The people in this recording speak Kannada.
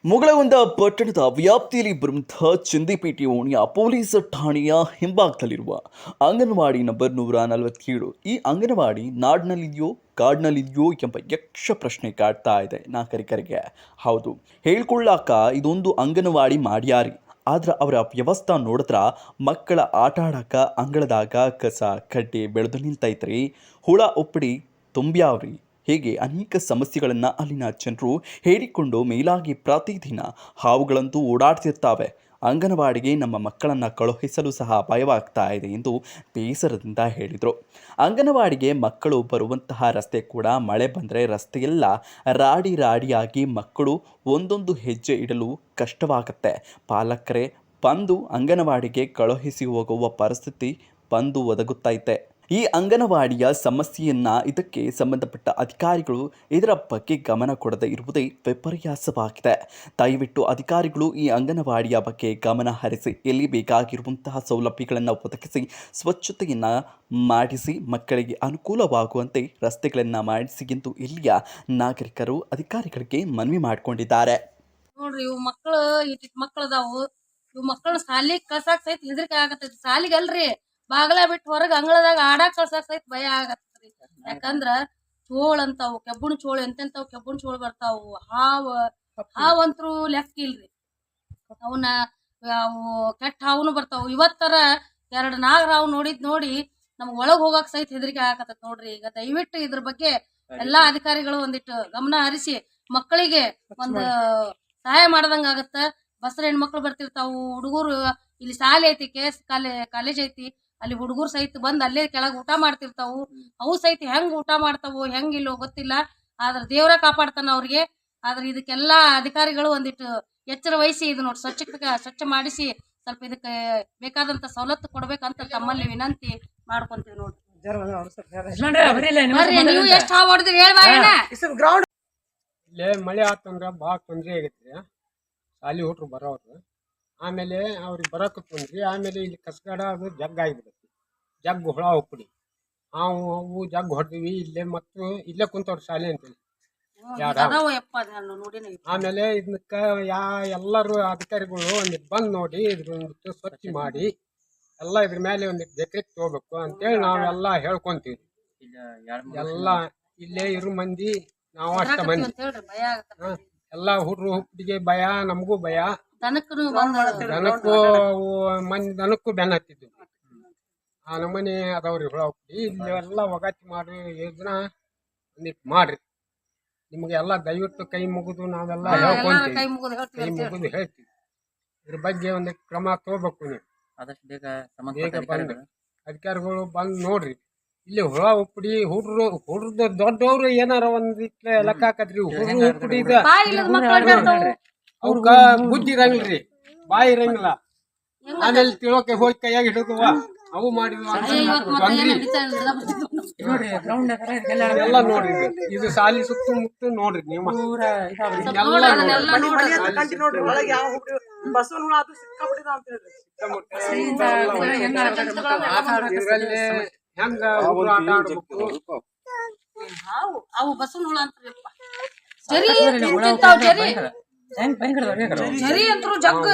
ಮುಗಳಗುಂದ ಪಟ್ಟಣದ ವ್ಯಾಪ್ತಿಯಲ್ಲಿ ಬರುವಂತಹ ಚಂದಿಪೇಟೆ ಓಣಿಯ ಪೊಲೀಸ್ ಠಾಣೆಯ ಹಿಂಭಾಗದಲ್ಲಿರುವ ಅಂಗನವಾಡಿ ನಂಬರ್ 147. ಈ ಅಂಗನವಾಡಿ ನಾಡಿನಲ್ಲಿದೆಯೋ ಕಾಡಿನಲ್ಲಿದೆಯೋ ಎಂಬ ಯಕ್ಷ ಪ್ರಶ್ನೆ ಕಾಡ್ತಾ ಇದೆ ನಾಗರಿಕರಿಗೆ. ಹೌದು, ಹೇಳ್ಕೊಳ್ಳಾಕ ಇದೊಂದು ಅಂಗನವಾಡಿ ಮಾಡ್ಯಾರಿ. ಆದ್ರೆ ಅವರ ವ್ಯವಸ್ಥೆ ನೋಡಿದ್ರ ಮಕ್ಕಳ ಆಟ ಆಡಾಕ ಅಂಗಳದಾಗ ಕಸ ಕಡ್ಡಿ ಬೆಳೆದು ನಿಂತೈತ್ರಿ. ಹುಳ ಉಪ್ಪಡಿ ತುಂಬ್ಯಾವ್ರಿ. ಹೀಗೆ ಅನೇಕ ಸಮಸ್ಯೆಗಳನ್ನು ಅಲ್ಲಿನ ಜನರು ಹೇಳಿಕೊಂಡು ಮೇಲಾಗಿ ಪ್ರತಿದಿನ ಹಾವುಗಳಂತೂ ಓಡಾಡ್ತಿರ್ತಾವೆ. ಅಂಗನವಾಡಿಗೆ ನಮ್ಮ ಮಕ್ಕಳನ್ನು ಕಳುಹಿಸಲು ಸಹ ಭಯವಾಗ್ತಾ ಇದೆ ಎಂದು ಬೇಸರದಿಂದ ಹೇಳಿದರು. ಅಂಗನವಾಡಿಗೆ ಮಕ್ಕಳು ಬರುವಂತಹ ರಸ್ತೆ ಕೂಡ ಮಳೆ ಬಂದರೆ ರಸ್ತೆಯೆಲ್ಲ ರಾಡಿ ರಾಡಿಯಾಗಿ ಮಕ್ಕಳು ಒಂದೊಂದು ಹೆಜ್ಜೆ ಇಡಲು ಕಷ್ಟವಾಗುತ್ತೆ. ಪಾಲಕರೇ ಬಂದು ಅಂಗನವಾಡಿಗೆ ಕಳುಹಿಸಿ ಹೋಗುವ ಪರಿಸ್ಥಿತಿ ಬಂದು ಒದಗುತ್ತೈತೆ. ಈ ಅಂಗನವಾಡಿಯ ಸಮಸ್ಯೆಯನ್ನು ಇದಕ್ಕೆ ಸಂಬಂಧಪಟ್ಟ ಅಧಿಕಾರಿಗಳು ಇದರ ಬಗ್ಗೆ ಗಮನ ಕೊಡದೇ ಇರುವುದೇ ವಿಪರ್ಯಾಸವಾಗಿದೆ. ದಯವಿಟ್ಟು ಅಧಿಕಾರಿಗಳು ಈ ಅಂಗನವಾಡಿಯ ಬಗ್ಗೆ ಗಮನ ಹರಿಸಿ ಎಲ್ಲಿ ಬೇಕಾಗಿರುವಂತಹ ಸೌಲಭ್ಯಗಳನ್ನು ಒದಗಿಸಿ ಸ್ವಚ್ಛತೆಯನ್ನು ಮಾಡಿಸಿ ಮಕ್ಕಳಿಗೆ ಅನುಕೂಲವಾಗುವಂತೆ ರಸ್ತೆಗಳನ್ನು ಮಾಡಿಸಿ ಎಂದು ಇಲ್ಲಿಯ ನಾಗರಿಕರು ಅಧಿಕಾರಿಗಳಿಗೆ ಮನವಿ ಮಾಡಿಕೊಂಡಿದ್ದಾರೆ. ನೋಡ್ರಿ, ಇವು ಮಕ್ಕಳು ಮಕ್ಕಳದಾವು. ಇವು ಮಕ್ಕಳು ಸಾಲಿಗೆ ಕಳ್ಸಾಕ್ ಸಹಿತ ಹೆದರಿಕೆ ಆಗತ್ತೈತಿ. ಸಾಲಿಗೆ ಅಲ್ರಿ, ಬಾಗಲ ಬಿಟ್ಟು ಹೊರಗೆ ಅಂಗಳದಾಗ ಆಡಾಕ್ ಕಳ್ಸಾಕ್ ಸಹಿತ ಭಯ ಆಗತ್ತೈತಿ. ಯಾಕಂದ್ರ ಚೋಳ ಅಂತಾವು, ಕೆಬ್ಬುಣ ಚೋಳ ಎಂತೆಂತಾವು ಕೆಬ್ಬುಣ ಚೋಳ ಬರ್ತಾವು. ಹಾವಂತ್ರು ಲೆಕ್ಕ ಇಲ್ರಿ. ಅವನ್ನ ಅವು ಕೆಟ್ಟ ಹಾವುನು ಬರ್ತಾವು. ಇವತ್ತರ 2 ನಾಗರಾವ್ ನೋಡಿ ನಮ್ಗೆ ಒಳಗ್ ಹೋಗಾಕ್ ಸಹಿತ ಹೆದರಿಕೆ ಆಗತ್ತೈತಿ. ನೋಡ್ರಿ, ಈಗ ದಯವಿಟ್ಟು ಇದ್ರ ಬಗ್ಗೆ ಎಲ್ಲಾ ಅಧಿಕಾರಿಗಳು ಒಂದಿಟ್ಟು ಗಮನ ಹರಿಸಿ ಮಕ್ಕಳಿಗೆ ಒಂದು ಸಹಾಯ ಮಾಡ್ದಂಗ ಆಗತ್ತ. ಬಸ್ರ ಹೆಣ್ಮಕ್ಳು ಬರ್ತಿರ್ತಾವು, ಹುಡುಗರು ಇಲ್ಲಿ ಶಾಲೆ ಐತಿ, ಕಾಲೇಜ್ ಐತಿ, ಅಲ್ಲಿ ಹುಡುಗರು ಸಹಿತ ಬಂದ್ ಅಲ್ಲೇ ಕೆಳಗ್ ಊಟ ಮಾಡ್ತಿರ್ತಾವು. ಅವು ಸಹಿತ ಹೆಂಗ್ ಊಟ ಮಾಡ್ತಾವು ಹೆಂಗಿಲ್ಲೋ ಗೊತ್ತಿಲ್ಲ. ಆದ್ರ ದೇವ್ರ ಕಾಪಾಡ್ತಾನ ಅವ್ರಿಗೆ. ಆದ್ರ ಇದಕ್ಕೆಲ್ಲಾ ಅಧಿಕಾರಿಗಳು ಒಂದಿಟ್ಟು ಎಚ್ಚರ ವಹಿಸಿ ಇದು ನೋಡಿ ಸ್ವಚ್ಛ ಮಾಡಿಸಿ ಸ್ವಲ್ಪ ಇದಕ್ಕೆ ಬೇಕಾದಂತ ಸವಲತ್ತು ಕೊಡ್ಬೇಕಂತ ತಮ್ಮಲ್ಲಿ ವಿನಂತಿ ಮಾಡ್ಕೊಂತೀವಿ. ನೋಡ್ರಿ, ನೀವು ಎಷ್ಟ್ ಹಾವು ಹೊಡೆದ್ರಿ ಹೇಳ್ಬಾರೇನ? ಇಲ್ಲೇ ಮಳೆ ಆತಂದ್ರ ಭಾಳ ತೊಂದರೆ ಆಗೈತ್ರಿ. ಶಾಲಿ ಹುಟ್ರು ಬರೋರು ಆಮೇಲೆ ಅವ್ರಿಗೆ ಬರೋಕೆ ಬಂದ್ರಿ. ಆಮೇಲೆ ಇಲ್ಲಿ ಕಸಗಾಡ ಅದು ಜಗ್ ಆಗಿಬಿಡತ್ತಿ. ಜಗ್ ಹುಳ ಉಪ್ಪಡಿ ಅವು ಜಗ್ ಹೊಡೆದಿವಿ. ಇಲ್ಲೇ ಮತ್ತು ಇಲ್ಲೇ ಕುಂತವ್ರು ಶಾಲೆ ಅಂತೇಳಿ. ಆಮೇಲೆ ಇದಕ್ಕ ಎಲ್ಲರೂ ಅಧಿಕಾರಿಗಳು ಒಂದಿಟ್ಟು ಬಂದು ನೋಡಿ ಇದ್ರೊಂದಿಟ್ಟು ಸ್ವಚ್ಛ ಮಾಡಿ ಎಲ್ಲ ಇದ್ರ ಮೇಲೆ ಒಂದಿಟ್ಟು ಡೆಕ್ರೆಟ್ ತಗೋಬೇಕು ಅಂತೇಳಿ ನಾವೆಲ್ಲ ಹೇಳ್ಕೊಂತೀವಿ. ಎಲ್ಲ ಇಲ್ಲೇ ಇರು ಮಂದಿ ನಾವು ಅಷ್ಟ ಮಂದಿ ಎಲ್ಲ ಹುಡ್ರು ಹುಟ್ಟಿಗೆ ಭಯ, ನಮಗೂ ಭಯ. ದನಕ್ಕೂ ಬೆನ್ನ ಹತ್ತಿದ್ವಿ. ಆ ನಮ್ಮನೆ ಅದಾವ್ರಿ ಹುಳ ಹುಟ್ಟಿ. ಇಲ್ಲಿ ಎಲ್ಲ ಒಗತಿ ಮಾಡಿ ಯೋಜನಾ ಒಂದಿಟ್ಟು ಮಾಡ್ರಿ. ನಿಮ್ಗೆ ಎಲ್ಲ ದಯವಿಟ್ಟು ಕೈ ಮುಗಿದು ನಾವೆಲ್ಲ ಹೇಳ್ಕೊಂತೀವಿ, ಕೈ ಮುಗಿದು ಹೇಳ್ತೀವಿ. ಇದ್ರ ಬಗ್ಗೆ ಒಂದು ಕ್ರಮ ತಗೋಬೇಕು. ನೀವು ಆದಷ್ಟು ಬೇಗ ಬಂದು ಅಧಿಕಾರಿಗಳು ಬಂದು ನೋಡ್ರಿ. ಇಲ್ಲಿ ಹುಳ ಉಪ್ಪಡಿ ಹುಡ್ರದ್ದು ದೊಡ್ಡವ್ರು ಏನಾರ ಒಂದಿಟ್ಲೆ ಲೆಕ್ಕ ಹಾಕತ್ರಿ. ಹುಡ್ರು ಉಪ್ಪಡಿ ಅವ್ಕ ಬುದ್ಧಿ ಇರಂಗಿಲ್ರಿ, ಬಾಯಿ ಇರಂಗಿಲ್ಲ. ಆಮೇಲೆ ತಿಳೋಕೆ ಹೋಗಿ ಕೈಯಾಗ ಹಿಡಿದುವ ಅವು ಮಾಡಿದ್ವ ಎಲ್ಲ ನೋಡ್ರಿ. ಇದು ಸಾಲಿ ಸುತ್ತಮುತ್ತ ನೋಡ್ರಿ. ನೀವು ಇದರಲ್ಲಿ ಹೆಂಗ ಹುಡುಗರು ಆಟ ಆಡ್ಬೇಕು. ಅವು ಬಸವನ ಹುಳ ಅಂತ ಜರಿ ಅಂತೂ ಜಗ್ಗ